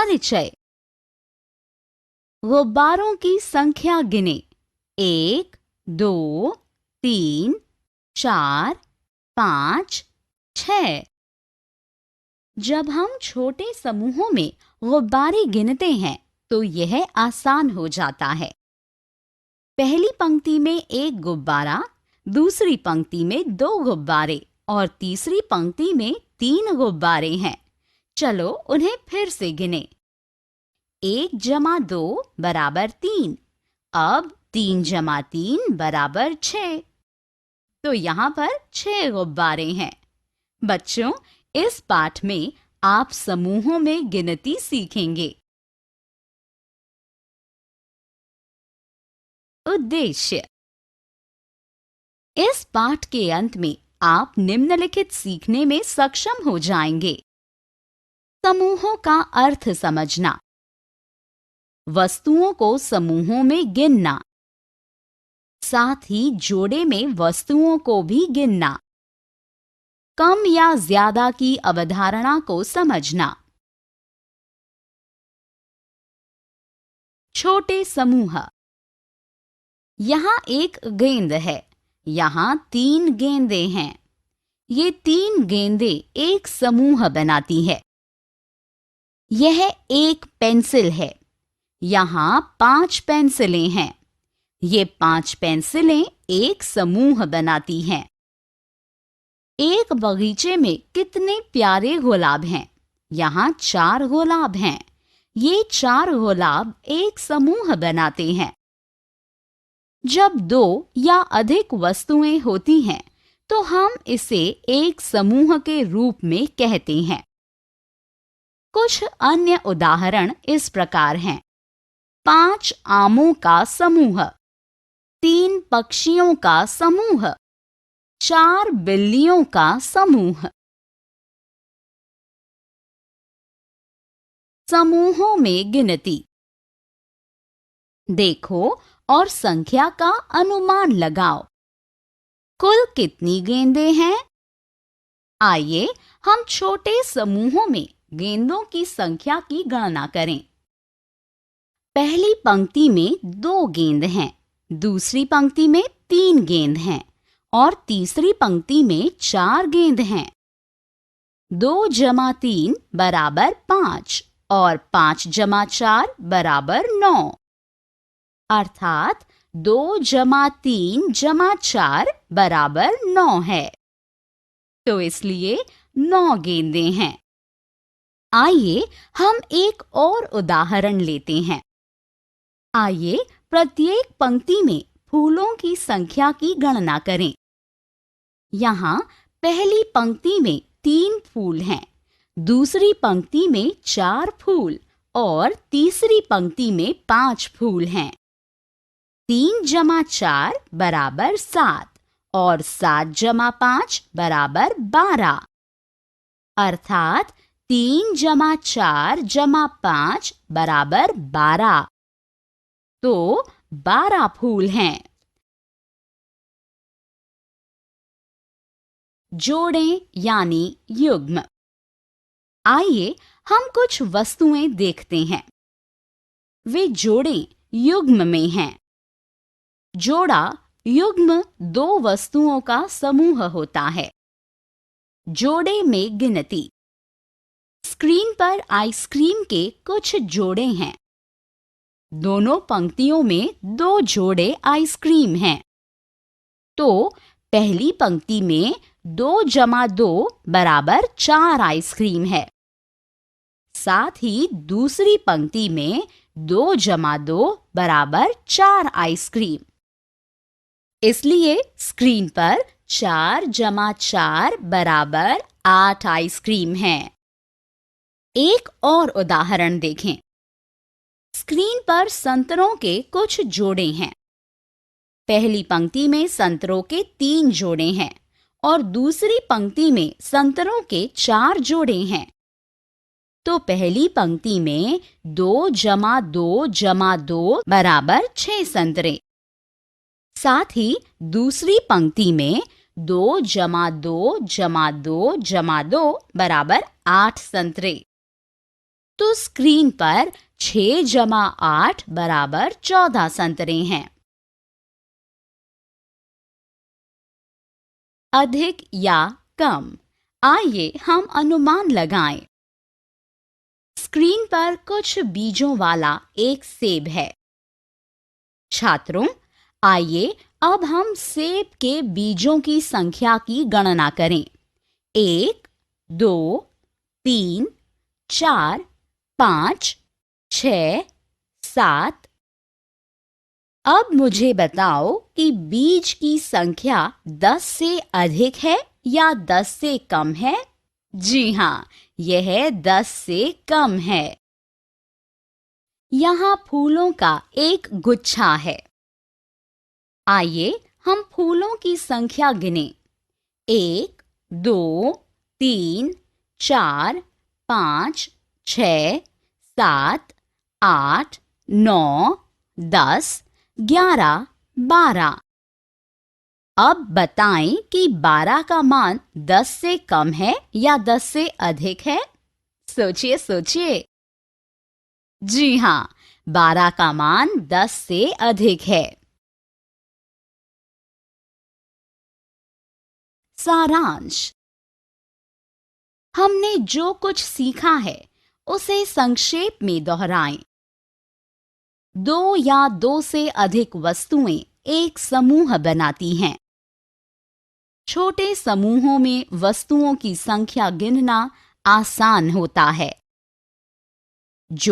परिचय। गुब्बारों की संख्या गिने। 1, 2, 3, 4, 5, 6। जब हम छोटे समूहों में गुब्बारे गिनते हैं तो यह आसान हो जाता है। पहली पंक्ति में एक गुब्बारा, दूसरी पंक्ति में 2 गुब्बारे और तीसरी पंक्ति में 3 गुब्बारे हैं। चलो उन्हें फिर से गिने। 1 जमा 2 बराबर 3। अब 3 जमा 3 बराबर 6। तो यहाँ पर 6 गुब्बारे हैं। बच्चों, इस पाठ में आप समूहों में गिनती सीखेंगे। उद्देश्य। इस पाठ के अंत में आप निम्नलिखित सीखने में सक्षम हो जाएंगे। समूहों का अर्थ समझना, वस्तुओं को समूहों में गिनना, साथ ही जोड़े में वस्तुओं को भी गिनना, कम या ज्यादा की अवधारणा को समझना। छोटे समूह। यहाँ एक गेंद है, यहाँ 3 गेंदें हैं। ये 3 गेंदें एक समूह बनाती है। यह एक पेंसिल है, यहाँ 5 पेंसिलें हैं। ये 5 पेंसिलें एक समूह बनाती हैं। एक बगीचे में कितने प्यारे गुलाब हैं? यहाँ 4 गुलाब हैं। ये 4 गुलाब एक समूह बनाते हैं। जब 2 या अधिक वस्तुएं होती हैं, तो हम इसे एक समूह के रूप में कहते हैं। कुछ अन्य उदाहरण इस प्रकार हैं। 5 आमों का समूह, 3 पक्षियों का समूह, 4 बिल्लियों का समूह। समूहों में गिनती। देखो और संख्या का अनुमान लगाओ। कुल कितनी गेंदें हैं? आइए हम छोटे समूहों में गेंदों की संख्या की गणना करें। पहली पंक्ति में 2 गेंद हैं, दूसरी पंक्ति में 3 गेंद हैं और तीसरी पंक्ति में 4 गेंद हैं। 2 जमा 3 बराबर 5 और 5 जमा 4 बराबर 9। अर्थात 2 जमा 3 जमा 4 बराबर 9 है। तो इसलिए 9 गेंदें हैं। आइए हम एक और उदाहरण लेते हैं। आइए प्रत्येक पंक्ति में फूलों की संख्या की गणना करें। यहाँ पहली पंक्ति में 3 फूल हैं, दूसरी पंक्ति में 4 फूल और तीसरी पंक्ति में 5 फूल हैं। 3 जमा 4 बराबर 7 और 7 जमा 5 बराबर 12। अर्थात 3 जमा 4 जमा 5 बराबर 12। तो 12 फूल हैं। जोड़ें यानी युग्म। आइए हम कुछ वस्तुएं देखते हैं। वे जोड़ें युग्म में हैं। जोड़ा युग्म 2 वस्तुओं का समूह होता है। जोड़े में गिनती। स्क्रीन पर आइसक्रीम के कुछ जोड़े हैं। दोनों पंक्तियों में 2 जोड़े आइसक्रीम हैं। तो पहली पंक्ति में 2 जमा 2 बराबर 4 आइसक्रीम है। साथ ही दूसरी पंक्ति में 2 जमा 2 बराबर 4 आइसक्रीम। इसलिए स्क्रीन पर 4 जमा 4 बराबर 8 आइसक्रीम हैं। एक और उदाहरण देखें। स्क्रीन पर संतरों के कुछ जोड़े हैं। पहली पंक्ति में संतरों के 3 जोड़े हैं और दूसरी पंक्ति में संतरों के 4 जोड़े हैं। तो पहली पंक्ति में 2 जमा 2 जमा 2 बराबर 6 संतरे। साथ ही दूसरी पंक्ति में 2 जमा 2 जमा 2 जमा 2 बराबर 8 संतरे। तो स्क्रीन पर 6 जमा 8 बराबर 14 संतरे हैं। अधिक या कम, आइए हम अनुमान लगाएं। स्क्रीन पर कुछ बीजों वाला एक सेब है। छात्रों, आइए अब हम सेब के बीजों की संख्या की गणना करें। 1, 2, 3, 4, 5, 6, 7। अब मुझे बताओ कि बीज की संख्या 10 से अधिक है या 10 से कम है? जी हाँ, यह 10 से कम है। यहाँ फूलों का एक गुच्छा है। आइए हम फूलों की संख्या गिनें। 1, 2, 3, 4, 5, 6, 7, 8, 9, 10, 11, 12। अब बताएं कि 12 का मान 10 से कम है या 10 से अधिक है? सोचिए सोचिए। जी हाँ, 12 का मान 10 से अधिक है। सारांश। हमने जो कुछ सीखा है उसे संक्षेप में दोहराएं। 2 या 2 से अधिक वस्तुएं एक समूह बनाती हैं। छोटे समूहों में वस्तुओं की संख्या गिनना आसान होता है। जो